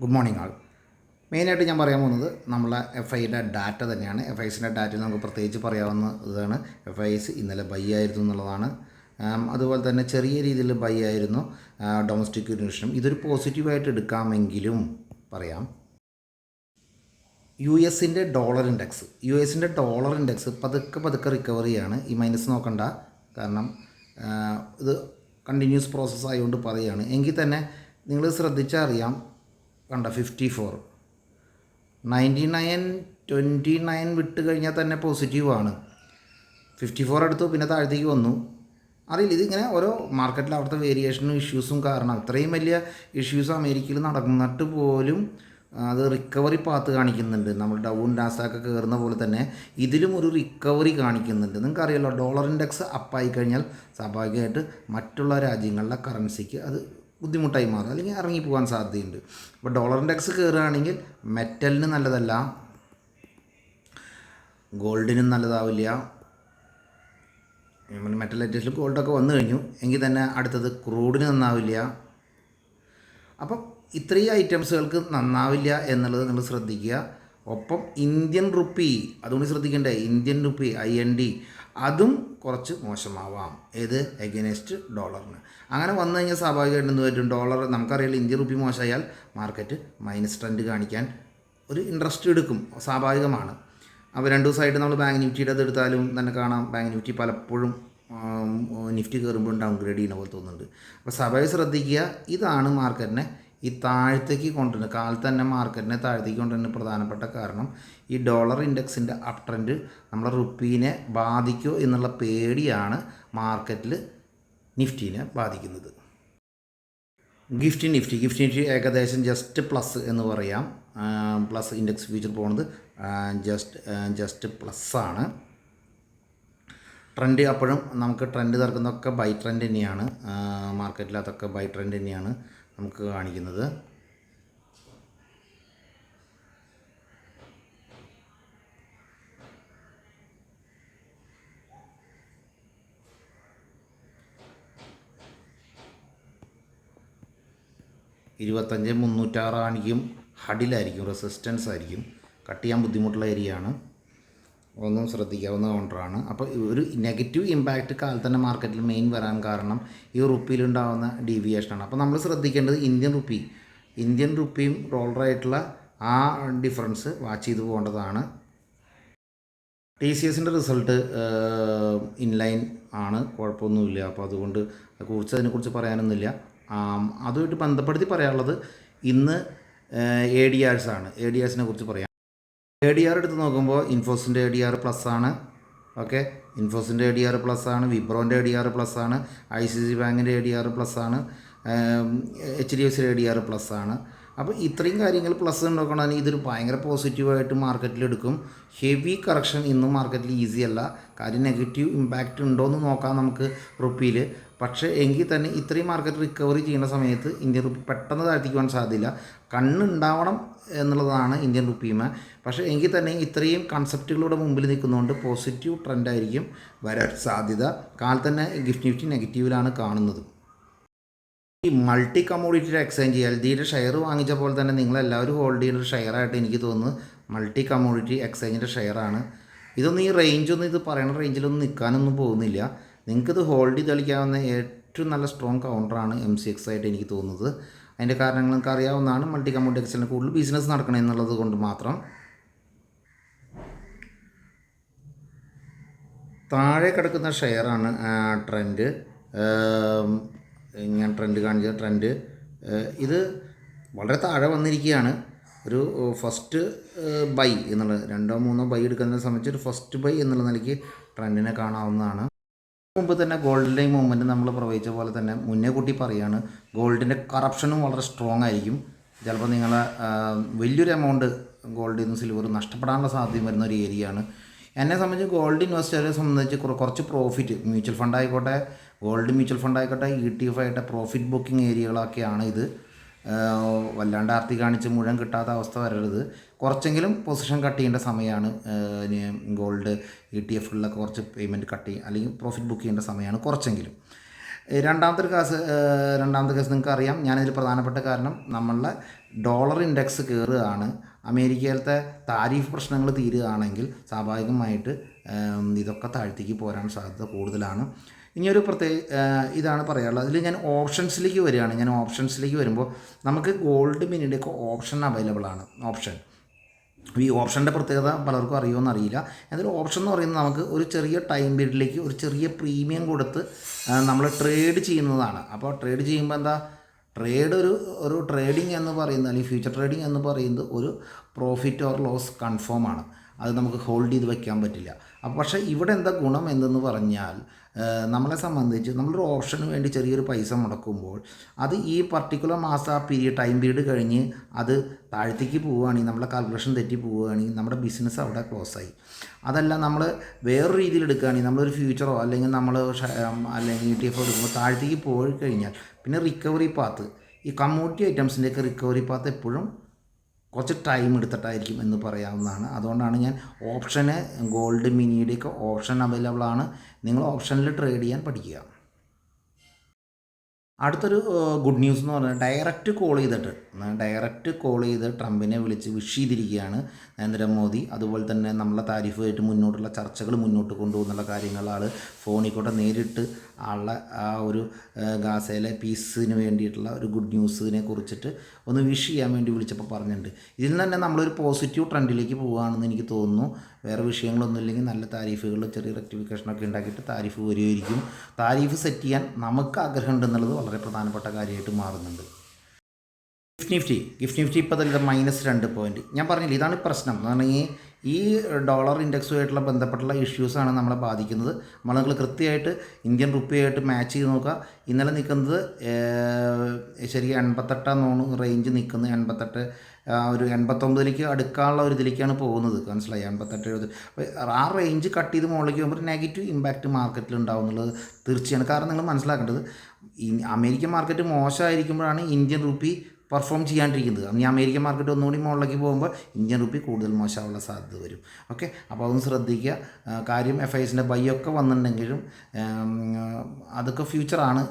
Good morning ആൾ. മെയിനായിട്ട് ഞാൻ പറയാൻ പോകുന്നത് നമ്മളെ എഫ് ഐയുടെ ഡാറ്റ തന്നെയാണ്. എഫ് ഐസിൻ്റെ ഡാറ്റയിൽ നമുക്ക് പ്രത്യേകിച്ച് പറയാവുന്ന ഇതാണ്. എഫ് ഐസ് ഇന്നലെ ബൈ ആയിരുന്നു എന്നുള്ളതാണ്. അതുപോലെ തന്നെ ചെറിയ രീതിയിൽ ബൈ ആയിരുന്നു ഡൊമസ്റ്റിക് യൂണിഷനും. ഇതൊരു പോസിറ്റീവായിട്ട് എടുക്കാമെങ്കിലും പറയാം. യു എസിൻ്റെ ഡോളർ ഇൻഡെക്സ് പതുക്കെ റിക്കവറിയാണ്. ഈ മൈനസ് നോക്കണ്ട, കാരണം ഇത് കണ്ടിന്യൂസ് പ്രോസസ്സ് ആയതുകൊണ്ട് പറയുകയാണ്. എങ്കിൽ തന്നെ നിങ്ങൾ ശ്രദ്ധിച്ചാൽ അറിയാം, കണ്ട 54 99 29 വിട്ട് കഴിഞ്ഞാൽ തന്നെ പോസിറ്റീവാണ്. 54 എടുത്തു, പിന്നെ താഴത്തേക്ക് വന്നു. അറിയില്ല, ഇതിങ്ങനെ ഓരോ മാർക്കറ്റിൽ അവിടുത്തെ വേരിയേഷനും ഇഷ്യൂസും കാരണം ഇത്രയും വലിയ ഇഷ്യൂസ് അമേരിക്കയിൽ നടന്നിട്ട് പോലും അത് റിക്കവറി പാത്ത് കാണിക്കുന്നുണ്ട്. നമ്മൾ ഡൗൺ നാസ്ഡാക്ക് കയറുന്ന പോലെ തന്നെ ഇതിലും ഒരു റിക്കവറി കാണിക്കുന്നുണ്ട്. നിങ്ങൾക്കറിയാലോ, ഡോളർ ഇൻഡെക്സ് അപ്പായി കഴിഞ്ഞാൽ സ്വാഭാവികമായിട്ട് മറ്റുള്ള രാജ്യങ്ങളിലെ കറൻസിക്ക് അത് ബുദ്ധിമുട്ടായി മാറും, അല്ലെങ്കിൽ ഇറങ്ങിപ്പോകാൻ സാധ്യതയുണ്ട്. അപ്പോൾ ഡോളർ ഇൻഡെക്സ് കയറുകയാണെങ്കിൽ മെറ്റലിന് നല്ലതല്ല, ഗോൾഡിനും നല്ലതാവില്ല. മെറ്റൽ ഐറ്റംസിൽ ഗോൾഡൊക്കെ വന്നു കഴിഞ്ഞു എങ്കിൽ തന്നെ അടുത്തത് ക്രൂഡിന് നന്നാവില്ല. അപ്പം ഇത്രയും ഐറ്റംസുകൾക്ക് നന്നാവില്ല എന്നുള്ളത് നിങ്ങൾ ശ്രദ്ധിക്കുക. ഒപ്പം ഇന്ത്യൻ റുപ്പി അതുകൊണ്ട് ശ്രദ്ധിക്കേണ്ടേ, ഇന്ത്യൻ റുപ്പി IND അതും കുറച്ച് മോശമാവാം. ഏത് എഗൈൻസ്റ്റ് ഡോളറിന്. അങ്ങനെ വന്നു കഴിഞ്ഞാൽ സ്വാഭാവികമായിട്ടും എന്ത് പറ്റും, ഡോളർ നമുക്കറിയാലോ, ഇന്ത്യൻ റുപ്പി മോശമായാൽ മാർക്കറ്റ് മൈനസ് ട്രെൻഡ് കാണിക്കാൻ ഒരു ഇൻട്രസ്റ്റ് എടുക്കും, സ്വാഭാവികമാണ്. അപ്പോൾ 2 ദിവസമായിട്ട് നമ്മൾ ബാങ്ക് നിഫ്റ്റിയുടെ അത് എടുത്താലും തന്നെ കാണാം, ബാങ്ക് നിഫ്റ്റി പലപ്പോഴും നിഫ്റ്റി കയറുമ്പോൾ ഡൗൺഗ്രേഡ് ചെയ്യുന്ന പോലെ തോന്നുന്നുണ്ട്. അപ്പോൾ സ്വാഭാവികം ശ്രദ്ധിക്കുക, ഇതാണ് മാർക്കറ്റിനെ ഈ താഴത്തേക്ക് കൊണ്ടുവരുന്നത്. കാലത്ത് തന്നെ മാർക്കറ്റിനെ താഴത്തേക്ക് കൊണ്ടുവരുന്ന പ്രധാനപ്പെട്ട കാരണം ഈ ഡോളർ ഇൻഡെക്സിൻ്റെ അപ് ട്രെൻഡ് നമ്മളെ റുപ്പീനെ ബാധിക്കുമോ എന്നുള്ള പേടിയാണ് നിഫ്റ്റീനെ ബാധിക്കുന്നത്. നിഫ്റ്റി ഏകദേശം ജസ്റ്റ് പ്ലസ് എന്ന് പറയാം. പ്ലസ് ഇൻഡെക്സ് ഫ്യൂച്ചർ പോകുന്നത് ജസ്റ്റ് പ്ലസ്സാണ്. ട്രെൻഡ് അപ്പോഴും നമുക്ക് ട്രെൻഡ് തുറക്കുന്നതൊക്കെ ബൈ ട്രെൻഡ് തന്നെയാണ്. മാർക്കറ്റിൽ അതൊക്കെ ബൈ ട്രെൻഡ് തന്നെയാണ് നമുക്ക് കാണിക്കുന്നത്. $25,306 ആയിരിക്കും, ഹഡിലായിരിക്കും, റെസിസ്റ്റൻസ് ആയിരിക്കും, കട്ട് ചെയ്യാൻ ബുദ്ധിമുട്ടുള്ള ഏരിയയാണ്. ഒന്നും ശ്രദ്ധിക്കാവുന്ന കൗണ്ടറാണ്. അപ്പോൾ ഒരു നെഗറ്റീവ് ഇമ്പാക്റ്റ് കാലത്ത് തന്നെ മാർക്കറ്റിൽ മെയിൻ വരാൻ കാരണം ഈ റുപ്പിയിലുണ്ടാകുന്ന ഡീവിയേഷനാണ്. അപ്പോൾ നമ്മൾ ശ്രദ്ധിക്കേണ്ടത് ഇന്ത്യൻ റുപ്പിയും ഡോളറായിട്ടുള്ള ആ ഡിഫറൻസ് വാച്ച് ചെയ്ത് പോകേണ്ടതാണ്. TCSൻ്റെ റിസൾട്ട് ഇൻലൈൻ ആണ്, കുഴപ്പമൊന്നുമില്ല. അപ്പോൾ അതുകൊണ്ട് അതിനെക്കുറിച്ച് പറയാനൊന്നുമില്ല. അതുമായിട്ട് ബന്ധപ്പെടുത്തി പറയാനുള്ളത് ഇന്ന് ADRs ആണ്. ADRസിനെ കുറിച്ച് പറയാം. ADR എടുത്ത് നോക്കുമ്പോൾ ഇൻഫോസിൻ്റെ ADR പ്ലസ് ആണ്. ഓക്കെ, ഇൻഫോസിൻ്റെ ADR പ്ലസ് ആണ്, വിപ്രോൻ്റെ ADR പ്ലസ് ആണ്, ICICI ബാങ്കിൻ്റെ ADR പ്ലസ് ആണ്, HDFCയുടെ ADR പ്ലസ് ആണ്. അപ്പോൾ ഇത്രയും കാര്യങ്ങൾ പ്ലസ് ഉണ്ടാക്കണമെങ്കിൽ ഇതൊരു ഭയങ്കര പോസിറ്റീവായിട്ട് മാർക്കറ്റിലെടുക്കും. ഹെവി കറക്ഷൻ ഇന്നും മാർക്കറ്റിൽ ഈസി അല്ല. കാര്യം നെഗറ്റീവ് ഇമ്പാക്റ്റ് ഉണ്ടോയെന്ന് നോക്കാം നമുക്ക് റുപ്പിയിൽ. പക്ഷേ എങ്കിൽ തന്നെ ഇത്രയും മാർക്കറ്റ് റിക്കവറി ചെയ്യുന്ന സമയത്ത് ഇന്ത്യൻ റുപ്പി പെട്ടെന്ന് താഴ്ത്തിക്കുവാൻ സാധ്യതയില്ല. കണ്ണുണ്ടാവണം എന്നുള്ളതാണ് ഇന്ത്യൻ റുപ്പിയുമേ. പക്ഷേ എങ്കിൽ തന്നെ ഇത്രയും കൺസെപ്റ്റുകളുടെ മുമ്പിൽ നിൽക്കുന്നതുകൊണ്ട് പോസിറ്റീവ് ട്രെൻഡായിരിക്കും വരാൻ സാധ്യത. കാലത്ത് തന്നെ നിഫ്റ്റി നെഗറ്റീവിലാണ് കാണുന്നത്. ഈ മൾട്ടി കമ്മോഡിറ്റി എക്സ്ചേഞ്ച് LDയുടെ ഷെയർ വാങ്ങിച്ച പോലെ തന്നെ നിങ്ങളെല്ലാവരും ഹോൾഡ് ചെയ്യുന്ന ഒരു ഷെയറായിട്ട് എനിക്ക് തോന്നുന്നു മൾട്ടി കമ്മോഡിറ്റി എക്സ്ചേഞ്ചിൻ്റെ ഷെയറാണ്. ഇതൊന്നും ഈ റേഞ്ചൊന്നും, ഇത് പറയുന്ന റേഞ്ചിലൊന്നും നിൽക്കാനൊന്നും പോകുന്നില്ല. നിങ്ങൾക്കിത് ഹോൾഡ് ചെയ്ത് കളിക്കാവുന്ന ഏറ്റവും നല്ല സ്ട്രോങ് കൗണ്ടറാണ് MCX ആയിട്ട് എനിക്ക് തോന്നുന്നത്. അതിൻ്റെ കാരണങ്ങൾ നിങ്ങൾക്ക് അറിയാവുന്നതാണ്. മൾട്ടി കമ്മോഡിറ്റി എക്സ്ചേഞ്ചിൽ കൂടുതൽ ബിസിനസ് നടക്കണം എന്നുള്ളത് കൊണ്ട് മാത്രം. താഴെ കിടക്കുന്ന ഷെയറാണ് ട്രെൻഡ്. ഞാൻ ട്രെൻഡ് ഇത് വളരെ താഴെ വന്നിരിക്കുകയാണ്. ഒരു ഫസ്റ്റ് ബൈ എന്നുള്ളത് 2-3 ബൈ എടുക്കുന്നതിനെ സംബന്ധിച്ച് ഒരു ഫസ്റ്റ് ബൈ എന്നുള്ള നിലയ്ക്ക് ട്രെൻഡിനെ കാണാവുന്നതാണ്. മുമ്പ് തന്നെ ഗോൾഡിൻ്റെ മൂവ്മെൻറ്റ് നമ്മൾ പ്രവചിച്ച പോലെ തന്നെ മുന്നേ കൂട്ടി പറയുകയാണ്, ഗോൾഡിൻ്റെ കറപ്ഷനും വളരെ സ്ട്രോങ് ആയിരിക്കും. ചിലപ്പോൾ നിങ്ങളെ വലിയൊരു എമൗണ്ട് ഗോൾഡിൽ നിന്ന് സിൽവർ നഷ്ടപ്പെടാനുള്ള സാധ്യത വരുന്ന ഒരു ഏരിയയാണ്. എന്നെ സംബന്ധിച്ച് ഗോൾഡ് ഇൻവെസ്റ്ററെ സംബന്ധിച്ച് കുറച്ച് പ്രോഫിറ്റ്, മ്യൂച്വൽ ഫണ്ട് ആയിക്കോട്ടെ, ഗോൾഡ് മ്യൂച്വൽ ഫണ്ട് ആയിക്കോട്ടെ, ETF ആയിട്ട് പ്രോഫിറ്റ് ബുക്കിംഗ് ഏരിയകളൊക്കെയാണ് ഇത്. വല്ലാണ്ട് ആർത്തി കാണിച്ച് മുഴുവൻ കിട്ടാത്ത അവസ്ഥ വരരുത്. കുറച്ചെങ്കിലും പൊസിഷൻ കട്ട് ചെയ്യേണ്ട സമയമാണ്. ഗോൾഡ് ETF കുറച്ച് പേയ്മെൻറ്റ് കട്ട് ചെയ്യും, അല്ലെങ്കിൽ പ്രോഫിറ്റ് ബുക്ക് ചെയ്യേണ്ട സമയമാണ് കുറച്ചെങ്കിലും. രണ്ടാമത്തെ കേസ് നിങ്ങൾക്ക് അറിയാം. ഞാനതിൽ പ്രധാനപ്പെട്ട കാരണം നമ്മളുടെ ഡോളർ ഇൻഡെക്സ് കയറുകയാണ്. അമേരിക്കയിലത്തെ താരിഫ് പ്രശ്നങ്ങൾ തീരുകയാണെങ്കിൽ സ്വാഭാവികമായിട്ട് ഇതൊക്കെ താഴ്ത്തേക്ക് പോരാൻ സാധ്യത കൂടുതലാണ്. ഇനിയൊരു ഇതാണ് പറയാനുള്ളത്. അതിൽ ഞാൻ ഓപ്ഷൻസിലേക്ക് വരികയാണ്. ഓപ്ഷൻസിലേക്ക് വരുമ്പോൾ നമുക്ക് ഗോൾഡ് മിനിയുടെയൊക്കെ ഓപ്ഷൻ അവൈലബിൾ ആണ്. ഈ ഓപ്ഷൻ്റെ പ്രത്യേകത പലർക്കും അറിയുമോ എന്നറിയില്ല. എന്തായാലും ഓപ്ഷൻ എന്ന് പറയുന്നത് നമുക്ക് ഒരു ചെറിയ ടൈം പീരീഡിലേക്ക് ഒരു ചെറിയ പ്രീമിയം കൊടുത്ത് നമ്മൾ ട്രേഡ് ചെയ്യുന്നതാണ്. അപ്പോൾ ട്രേഡ് ചെയ്യുമ്പോൾ എന്താ, ഒരു ട്രേഡിംഗ് എന്ന് പറയുന്നത്, അല്ലെങ്കിൽ ഫ്യൂച്ചർ ട്രേഡിംഗ് എന്ന് പറയുന്നത് ഒരു പ്രോഫിറ്റ് ഓർ ലോസ് കൺഫേം ആണ്. അത് നമുക്ക് ഹോൾഡ് ചെയ്ത് വയ്ക്കാൻ പറ്റില്ല. അപ്പോൾ പക്ഷേ ഇവിടെ എന്താ ഗുണം എന്തെന്ന് പറഞ്ഞാൽ, നമ്മളെ സംബന്ധിച്ച് നമ്മളൊരു ഓപ്ഷന് വേണ്ടി ചെറിയൊരു പൈസ മുടക്കുമ്പോൾ അത് ഈ പർട്ടിക്കുലർ മാസം ആ ടൈം പീരീഡ് കഴിഞ്ഞ് അത് താഴത്തേക്ക് പോവുകയാണെങ്കിൽ, നമ്മളെ കാൽക്കുലേഷൻ തെറ്റി പോവുകയാണെങ്കിൽ നമ്മുടെ ബിസിനസ് അവിടെ ക്ലോസ് ആയി. അതല്ല നമ്മൾ വേറൊരു രീതിയിൽ എടുക്കുകയാണെങ്കിൽ, നമ്മളൊരു ഫ്യൂച്ചറോ അല്ലെങ്കിൽ അല്ലെങ്കിൽ ETF എടുക്കുമ്പോൾ താഴത്തേക്ക് പോയി കഴിഞ്ഞാൽ പിന്നെ റിക്കവറി പാത്ത്, ഈ കമ്മോഡിറ്റി ഐറ്റംസിൻ്റെയൊക്കെ റിക്കവറി പാത്ത് എപ്പോഴും കുറച്ച് ടൈം എടുത്തിട്ടായിരിക്കും എന്ന് പറയാവുന്നതാണ്. അതുകൊണ്ടാണ് ഞാൻ ഓപ്ഷന്, ഗോൾഡ് മിനിയുടെയൊക്കെ ഓപ്ഷൻ അവൈലബിൾ ആണ്. നിങ്ങൾ ഓപ്ഷനിൽ ട്രേഡ് ചെയ്യാൻ പഠിക്കുക. അടുത്തൊരു ഗുഡ് ന്യൂസ് എന്ന് പറഞ്ഞാൽ ഡയറക്റ്റ് കോൾ ചെയ്ത് ട്രംപിനെ വിളിച്ച് വിഷ് ചെയ്തിരിക്കുകയാണ് നരേന്ദ്രമോദി. അതുപോലെ തന്നെ നമ്മളെ താരിഫുമായിട്ട് മുന്നോട്ടുള്ള ചർച്ചകൾ മുന്നോട്ട് കൊണ്ടുപോകുന്നുള്ള കാര്യങ്ങൾ ആൾ ഫോണിൽ കൂടെ നേരിട്ട് ആളുടെ ആ ഒരു ഗാസയിലെ പീസിന് വേണ്ടിയിട്ടുള്ള ഒരു ഗുഡ് ന്യൂസിനെ കുറിച്ചിട്ട് ഒന്ന് വിഷ് ചെയ്യാൻ വേണ്ടി വിളിച്ചപ്പോൾ പറഞ്ഞിട്ടുണ്ട്. ഇതിൽ തന്നെ നമ്മളൊരു പോസിറ്റീവ് ട്രെൻഡിലേക്ക് പോവുകയാണെന്ന് എനിക്ക് തോന്നുന്നു. വേറെ വിഷയങ്ങളൊന്നും ഇല്ലെങ്കിൽ നല്ല താരിഫുകൾ, ചെറിയ റെക്ടിഫിക്കേഷനൊക്കെ ഉണ്ടാക്കിയിട്ട് താരിഫ് വരികയായിരിക്കും. താരിഫ് സെറ്റ് ചെയ്യാൻ നമുക്ക് ആഗ്രഹമുണ്ടെന്നുള്ളത് വളരെ പ്രധാനപ്പെട്ട കാര്യമായിട്ട് മാറുന്നുണ്ട്. ഗിഫ്റ്റ് നിഫ്റ്റി ഇപ്പോൾ തന്നെ -2 പോയിൻറ്റ്. ഞാൻ പറഞ്ഞില്ല, ഇതാണ് പ്രശ്നം എന്ന് പറഞ്ഞാൽ ഈ ഡോളർ ഇൻഡെക്സുമായിട്ടുള്ള ബന്ധപ്പെട്ടുള്ള ഇഷ്യൂസാണ് നമ്മളെ ബാധിക്കുന്നത്. നിങ്ങൾ കൃത്യമായിട്ട് ഇന്ത്യൻ റുപ്പിയായിട്ട് മാച്ച് ചെയ്ത് നോക്കുക. ഇന്നലെ നിൽക്കുന്നത് ശരിക്കും 88 റേഞ്ച് നിൽക്കുന്നത്. 88 ഒരു 89ലേക്ക് അടുക്കാനുള്ള ഒരു ഇതിലേക്കാണ് പോകുന്നത്. മനസ്സിലായി? 88-70. അപ്പോൾ ആ റേഞ്ച് കട്ട് ചെയ്ത് മുകളിലേക്ക് പോകുമ്പോൾ നെഗറ്റീവ് ഇമ്പാക്റ്റ് മാർക്കറ്റിൽ ഉണ്ടാവും എന്നുള്ളത് തീർച്ചയാണ്. കാരണം നിങ്ങൾ മനസ്സിലാക്കേണ്ടത്, അമേരിക്കൻ മാർക്കറ്റ് മോശമായിരിക്കുമ്പോഴാണ് ഇന്ത്യൻ റുപ്പി പെർഫോം ചെയ്യാണ്ടിരിക്കുന്നത്. ഈ അമേരിക്കൻ മാർക്കറ്റ് ഒന്നുകൂടി മുകളിലേക്ക് പോകുമ്പോൾ ഇന്ത്യൻ റുപ്പി കൂടുതൽ മോശമാവാനുള്ള സാധ്യത വരും. ഓക്കെ, അപ്പോൾ അതൊന്ന് ശ്രദ്ധിക്കുക. കാര്യം FISൻ്റെ ബൈ ഒക്കെ വന്നിട്ടുണ്ടെങ്കിലും അതൊക്കെ ഫ്യൂച്ചറാണ്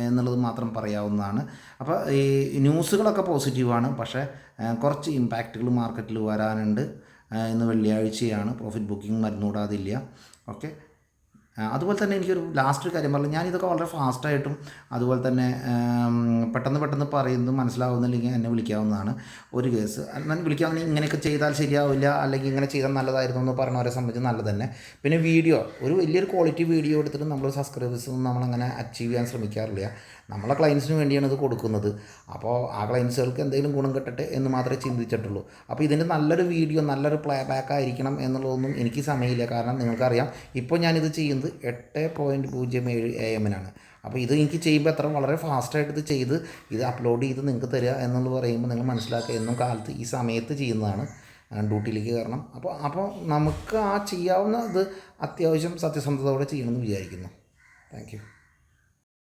എന്നുള്ളത് മാത്രം പറയാവുന്നതാണ്. അപ്പോൾ ഈ ന്യൂസുകളൊക്കെ പോസിറ്റീവാണ്, പക്ഷേ കുറച്ച് ഇമ്പാക്റ്റുകൾ മാർക്കറ്റിൽ വരാനുണ്ട്. ഇന്ന് വെള്ളിയാഴ്ചയാണ്, പ്രോഫിറ്റ് ബുക്കിംഗ് മരുന്നുകൂടാതില്ല. ഓക്കെ, അതുപോലെ തന്നെ എനിക്കൊരു ലാസ്റ്റ് കാര്യം പറഞ്ഞു. ഞാനിതൊക്കെ വളരെ ഫാസ്റ്റായിട്ടും അതുപോലെ തന്നെ പെട്ടെന്ന് പറയുന്നത് മനസ്സിലാവുന്നില്ലെങ്കിൽ എന്നെ വിളിക്കാവുന്നതാണ്. ഒരു കേസ് എന്നാൽ വിളിക്കാവുന്ന ഇങ്ങനെയൊക്കെ ചെയ്താൽ ശരിയാവില്ല, അല്ലെങ്കിൽ ഇങ്ങനെ ചെയ്താൽ നല്ലതായിരുന്നു എന്ന് പറഞ്ഞവരെ സംബന്ധിച്ച് നല്ലത് തന്നെ. പിന്നെ വീഡിയോ, ഒരു വലിയൊരു ക്വാളിറ്റി വീഡിയോ എടുത്തിട്ട് നമ്മൾ സബ്സ്ക്രൈബേഴ്സൊന്നും നമ്മളങ്ങനെ അച്ചീവ് ചെയ്യാൻ ശ്രമിക്കാറില്ല. നമ്മളെ ക്ലയൻസിന് വേണ്ടിയാണ് ഇത് കൊടുക്കുന്നത്. അപ്പോൾ ആ ക്ലയൻസുകൾക്ക് എന്തെങ്കിലും ഗുണം കിട്ടട്ടെ എന്ന് മാത്രമേ ചിന്തിച്ചിട്ടുള്ളൂ. അപ്പോൾ ഇതിൻ്റെ നല്ലൊരു വീഡിയോ, നല്ലൊരു പ്ലേ ബാക്ക് ആയിരിക്കണം എന്നുള്ളതൊന്നും എനിക്ക് സമയമില്ല. കാരണം നിങ്ങൾക്കറിയാം, ഇപ്പോൾ ഞാനിത് ചെയ്യുന്നത് 8:07 AM അപ്പോൾ ഇത് എനിക്ക് ചെയ്യുമ്പോൾ വളരെ ഫാസ്റ്റായിട്ട് ഇത് ചെയ്ത് ഇത് അപ്ലോഡ് ചെയ്ത് നിങ്ങൾക്ക് തരിക എന്നുള്ളത് പറയുമ്പോൾ നിങ്ങൾ മനസ്സിലാക്കുക, എന്നും കാലത്ത് ഈ സമയത്ത് ചെയ്യുന്നതാണ് ഡ്യൂട്ടിയിലേക്ക് കയറണം. അപ്പോൾ നമുക്ക് ആ ചെയ്യാവുന്ന ഇത് അത്യാവശ്യം സത്യസന്ധതയോടെ ചെയ്യണമെന്ന് വിചാരിക്കുന്നു. Thank you.